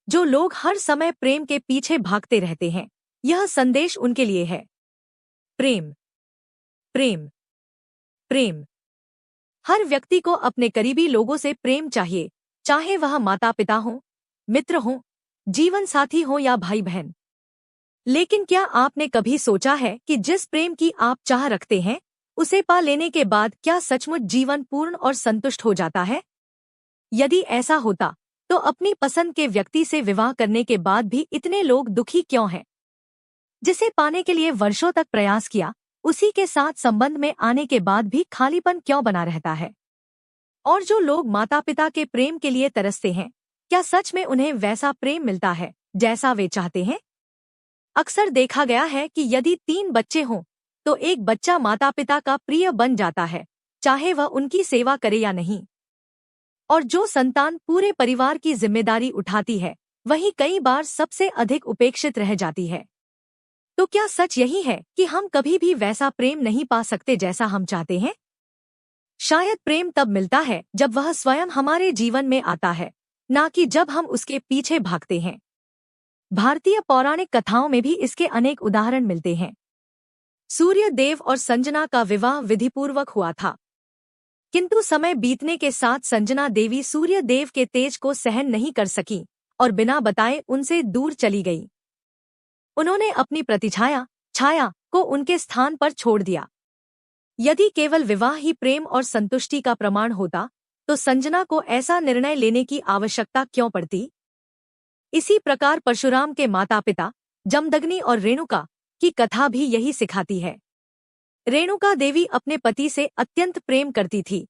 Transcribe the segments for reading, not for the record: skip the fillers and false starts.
जो लोग हर समय प्रेम के पीछे भागते रहते हैं, यह संदेश उनके लिए है। प्रेम, प्रेम, प्रेम। हर व्यक्ति को अपने करीबी लोगों से प्रेम चाहिए, चाहे वह माता पिता हो, मित्र हो, जीवन साथी हो या भाई बहन। लेकिन क्या आपने कभी सोचा है कि जिस प्रेम की आप चाह रखते हैं, उसे पा लेने के बाद क्या सचमुच जीवन पूर्ण और संतुष्ट हो जाता है? यदि ऐसा होता, तो अपनी पसंद के व्यक्ति से विवाह करने के बाद भी इतने लोग दुखी क्यों हैं? जिसे पाने के लिए वर्षों तक प्रयास किया, उसी के साथ संबंध में आने के बाद भी खालीपन क्यों बना रहता है? और जो लोग माता पिता के प्रेम के लिए तरसते हैं, क्या सच में उन्हें वैसा प्रेम मिलता है जैसा वे चाहते हैं? अक्सर देखा गया है कि यदि 3 बच्चे हों, तो एक बच्चा माता पिता का प्रिय बन जाता है, चाहे वह उनकी सेवा करे या नहीं। और जो संतान पूरे परिवार की जिम्मेदारी उठाती है, वही कई बार सबसे अधिक उपेक्षित रह जाती है। तो क्या सच यही है कि हम कभी भी वैसा प्रेम नहीं पा सकते जैसा हम चाहते हैं? शायद प्रेम तब मिलता है जब वह स्वयं हमारे जीवन में आता है, ना कि जब हम उसके पीछे भागते हैं। भारतीय पौराणिक कथाओं में भी इसके अनेक उदाहरण मिलते हैं। सूर्य देव और संजना का विवाह विधिपूर्वक हुआ था, किंतु समय बीतने के साथ संजना देवी सूर्य देव के तेज को सहन नहीं कर सकी और बिना बताए उनसे दूर चली गई। उन्होंने अपनी प्रतिछाया छाया को उनके स्थान पर छोड़ दिया। यदि केवल विवाह ही प्रेम और संतुष्टि का प्रमाण होता, तो संजना को ऐसा निर्णय लेने की आवश्यकता क्यों पड़ती? इसी प्रकार परशुराम के माता पिता जमदग्नि और रेणुका की कथा भी यही सिखाती है। रेणुका देवी अपने पति से अत्यंत प्रेम करती थी,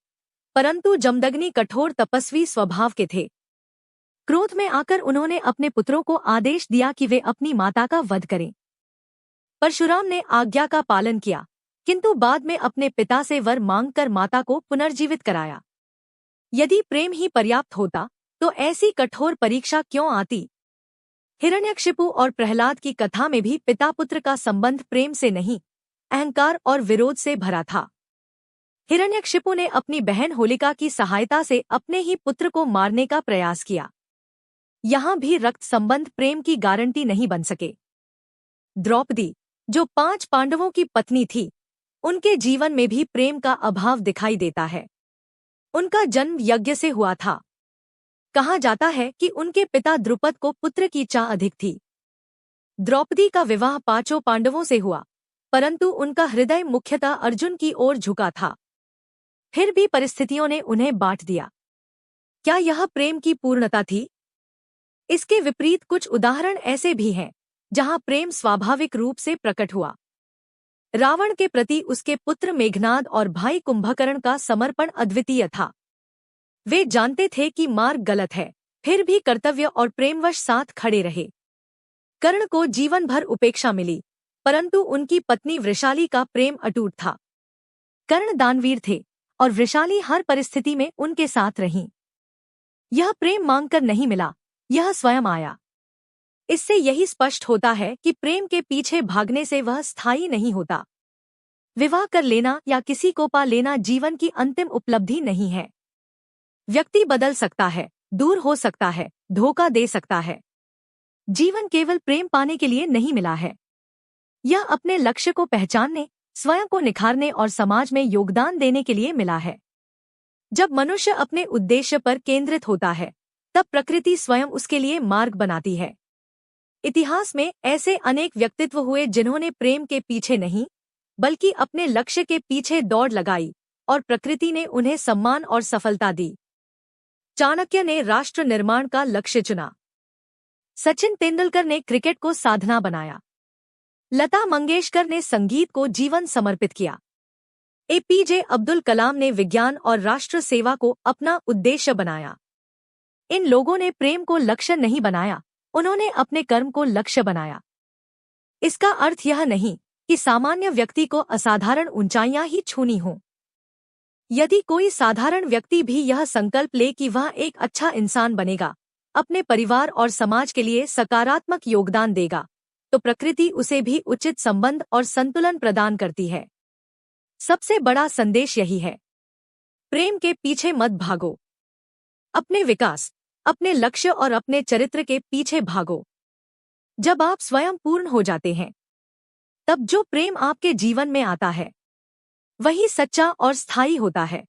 परंतु जमदग्नि कठोर तपस्वी स्वभाव के थे। क्रोध में आकर उन्होंने अपने पुत्रों को आदेश दिया कि वे अपनी माता का वध करें। परशुराम ने आज्ञा का पालन किया, किंतु बाद में अपने पिता से वर मांगकर माता को पुनर्जीवित कराया। यदि प्रेम ही पर्याप्त होता, तो ऐसी कठोर परीक्षा क्यों आती? हिरण्यकशिपु और प्रहलाद की कथा में भी पिता पुत्र का संबंध प्रेम से नहीं, अहंकार और विरोध से भरा था। हिरण्यकशिपु ने अपनी बहन होलिका की सहायता से अपने ही पुत्र को मारने का प्रयास किया। यहाँ भी रक्त संबंध प्रेम की गारंटी नहीं बन सके। द्रौपदी, जो 5 पांडवों की पत्नी थी, उनके जीवन में भी प्रेम का अभाव दिखाई देता है। उनका जन्म यज्ञ से हुआ था। कहा जाता है कि उनके पिता द्रुपद को पुत्र की चाह अधिक थी। द्रौपदी का विवाह 5 पांडवों से हुआ, परंतु उनका हृदय मुख्यतः अर्जुन की ओर झुका था। फिर भी परिस्थितियों ने उन्हें बांट दिया। क्या यह प्रेम की पूर्णता थी? इसके विपरीत कुछ उदाहरण ऐसे भी हैं, जहां प्रेम स्वाभाविक रूप से प्रकट हुआ। रावण के प्रति उसके पुत्र मेघनाद और भाई कुंभकर्ण का समर्पण अद्वितीय था। वे जानते थे कि मार्ग गलत है, फिर भी कर्तव्य और प्रेमवश साथ खड़े रहे। कर्ण को जीवन भर उपेक्षा मिली, परंतु उनकी पत्नी वृषाली का प्रेम अटूट था। कर्ण दानवीर थे और वृषाली हर परिस्थिति में उनके साथ रहीं। यह प्रेम मांगकर नहीं मिला, यह स्वयं आया। इससे यही स्पष्ट होता है कि प्रेम के पीछे भागने से वह स्थायी नहीं होता। विवाह कर लेना या किसी को पा लेना जीवन की अंतिम उपलब्धि नहीं है। व्यक्ति बदल सकता है, दूर हो सकता है, धोखा दे सकता है। जीवन केवल प्रेम पाने के लिए नहीं मिला है। यह अपने लक्ष्य को पहचानने, स्वयं को निखारने और समाज में योगदान देने के लिए मिला है। जब मनुष्य अपने उद्देश्य पर केंद्रित होता है, तब प्रकृति स्वयं उसके लिए मार्ग बनाती है। इतिहास में ऐसे अनेक व्यक्तित्व हुए जिन्होंने प्रेम के पीछे नहीं, बल्कि अपने लक्ष्य के पीछे दौड़ लगाई और प्रकृति ने उन्हें सम्मान और सफलता दी। चाणक्य ने राष्ट्र निर्माण का लक्ष्य चुना। सचिन तेंदुलकर ने क्रिकेट को साधना बनाया। लता मंगेशकर ने संगीत को जीवन समर्पित किया। एपीजे अब्दुल कलाम ने विज्ञान और राष्ट्र सेवा को अपना उद्देश्य बनाया। इन लोगों ने प्रेम को लक्ष्य नहीं बनाया, उन्होंने अपने कर्म को लक्ष्य बनाया। इसका अर्थ यह नहीं कि सामान्य व्यक्ति को असाधारण ऊंचाइयां ही छूनी हों। यदि कोई साधारण व्यक्ति भी यह संकल्प ले कि वह एक अच्छा इंसान बनेगा, अपने परिवार और समाज के लिए सकारात्मक योगदान देगा, तो प्रकृति उसे भी उचित संबंध और संतुलन प्रदान करती है। सबसे बड़ा संदेश यही है, प्रेम के पीछे मत भागो। अपने विकास, अपने लक्ष्य और अपने चरित्र के पीछे भागो। जब आप स्वयं पूर्ण हो जाते हैं, तब जो प्रेम आपके जीवन में आता है वही सच्चा और स्थायी होता है।